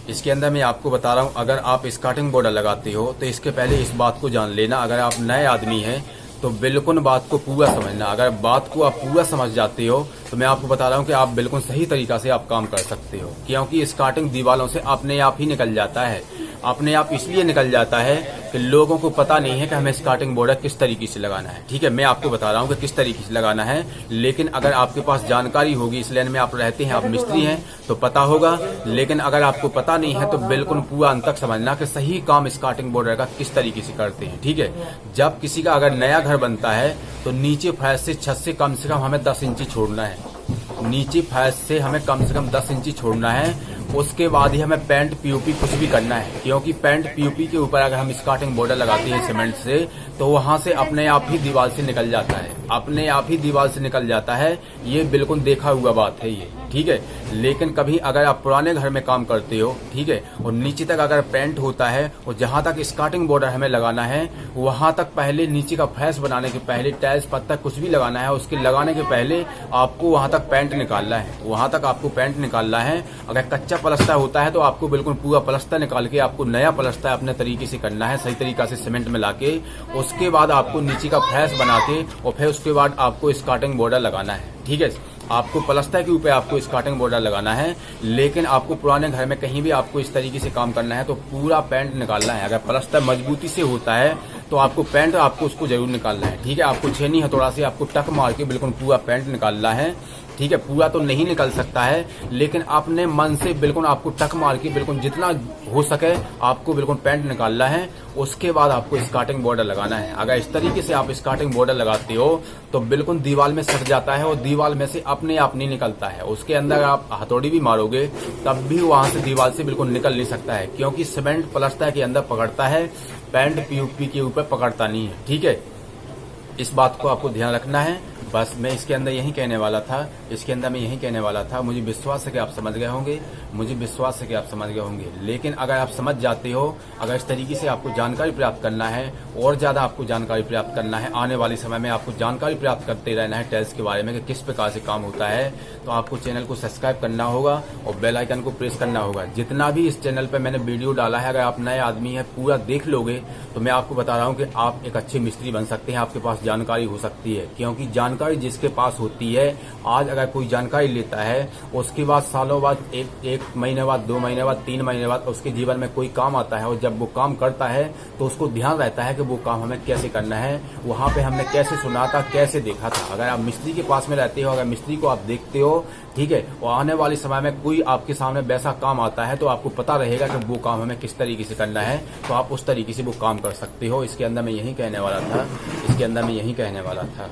इसके अंदर मैं आपको बता रहा हूँ, अगर आप स्कार्टिंग बॉर्डर लगाते हो तो इसके पहले इस बात को जान लेना, अगर आप नए आदमी हैं तो बिल्कुल बात को पूरा समझना। अगर बात को आप पूरा समझ जाते हो तो मैं आपको बता रहा हूँ कि आप बिल्कुल सही तरीका से आप काम कर सकते हो, क्योंकि स्कार्टिंग दीवारों से अपने आप ही निकल जाता है। अपने आप इसलिए निकल जाता है कि लोगों को पता नहीं है कि हमें स्कार्टिंग बॉर्डर किस तरीके से लगाना है। ठीक है, मैं आपको बता रहा हूँ कि किस तरीके से लगाना है, लेकिन अगर आपके पास जानकारी होगी, इस लाइन में आप रहते हैं, आप मिस्त्री हैं तो पता होगा, लेकिन अगर आपको पता नहीं है तो बिल्कुल पूरा अंत तक समझना कि सही काम स्कार्टिंग बॉर्डर का किस तरीके से करते हैं। ठीक है, जब किसी का अगर नया घर बनता है तो नीचे फर्श से छत से कम हमें 10 इंची छोड़ना है। नीचे फर्श से हमें कम से कम 10 इंची छोड़ना है। उसके बाद ही हमें पेंट पीओपी कुछ भी करना है, क्योंकि पेंट पीओपी के ऊपर अगर हम स्कार्टिंग बॉर्डर लगाते हैं सीमेंट से तो वहां से अपने आप ही दीवार से निकल जाता है, अपने आप ही दीवार से निकल जाता है। ये बिल्कुल देखा हुआ बात है ये। ठीक है, लेकिन कभी अगर आप पुराने घर में काम करते हो, ठीक है, और नीचे तक अगर पेंट होता है और जहां तक स्कार्टिंग बॉर्डर हमें लगाना है वहां तक पहले नीचे का फर्श बनाने के पहले टाइल्स पत्थर कुछ भी लगाना है, उसके लगाने के पहले आपको वहां तक पेंट निकालना है, वहां तक आपको पेंट निकालना है। अगर कच्चा प्लास्टर होता है तो आपको बिल्कुल पूरा प्लास्टर निकाल के आपको नया प्लास्टर अपने तरीके से करना है, सही तरीका से सीमेंट मिला के। उसके बाद आपको नीचे का फर्श बना के और फिर उसके बाद आपको स्कार्टिंग बॉर्डर लगाना है। ठीक है, आपको प्लास्टर के ऊपर आपको स्कार्टिंग बॉर्डर लगाना है, लेकिन आपको पुराने घर में कहीं भी आपको इस तरीके से काम करना है तो पूरा पेंट निकालना है। अगर प्लास्टर मजबूती से होता है तो आपको पेंट आपको उसको जरूर निकालना है। ठीक है, आपको छेनी हथौड़ा से आपको टक मार के बिल्कुल पूरा पेंट निकालना है। ठीक है, पूरा तो नहीं निकल सकता है, लेकिन अपने मन से बिल्कुल आपको टक मार के बिल्कुल जितना हो सके आपको बिल्कुल पेंट निकालना है। उसके बाद आपको स्कार्टिंग बॉर्डर लगाना है। अगर इस तरीके से आप स्कार्टिंग बॉर्डर लगाते हो तो बिल्कुल दीवार में सट जाता है और दीवार में से अपने आप नहीं निकलता है। उसके अंदर आप हथौड़ी भी मारोगे तब भी वहां से दीवार से बिल्कुल निकल नहीं सकता है, क्योंकि सीमेंट प्लास्टर के अंदर पकड़ता है, पेंट पीओपी के ऊपर पकड़ता नहीं है। ठीक है, इस बात को आपको ध्यान रखना है। बस मैं इसके अंदर यही कहने वाला था, इसके अंदर मैं यही कहने वाला था। मुझे विश्वास है कि आप समझ गए होंगे, मुझे विश्वास है कि आप समझ गए होंगे। लेकिन अगर आप समझ जाते हो, अगर इस तरीके से आपको जानकारी प्राप्त करना है और ज्यादा आपको जानकारी प्राप्त करना है, आने वाले समय में आपको जानकारी प्राप्त करते रहना है टाइल्स के बारे में कि किस प्रकार से काम होता है, तो आपको चैनल को सब्सक्राइब करना होगा और बेल आइकन को प्रेस करना होगा। जितना भी इस चैनल पर मैंने वीडियो डाला है, अगर आप नए आदमी हैं पूरा देख लोगे तो मैं आपको बता रहा हूँ कि आप एक अच्छे मिस्त्री बन सकते हैं। आपके पास जानकारी हो सकती है, क्योंकि जानकारी जिसके पास होती है, आज अगर कोई जानकारी लेता है उसके बाद सालों बाद, एक महीने बाद, 2 महीने बाद, 3 महीने बाद उसके जीवन में कोई काम आता है और जब वो काम करता है तो उसको ध्यान रहता है कि वो काम हमें कैसे करना है, वहां पे हमने कैसे सुना था, कैसे देखा था। अगर आप मिस्त्री के पास में रहते हो, अगर मिस्त्री को आप देखते हो, ठीक है, और आने वाले समय में कोई आपके सामने वैसा काम आता है तो आपको पता रहेगा कि वो काम हमें किस तरीके से करना है, तो आप उस तरीके से वो काम कर सकते हो। इसके अंदर मैं यही कहने वाला था, इसके अंदर मैं यही कहने वाला था।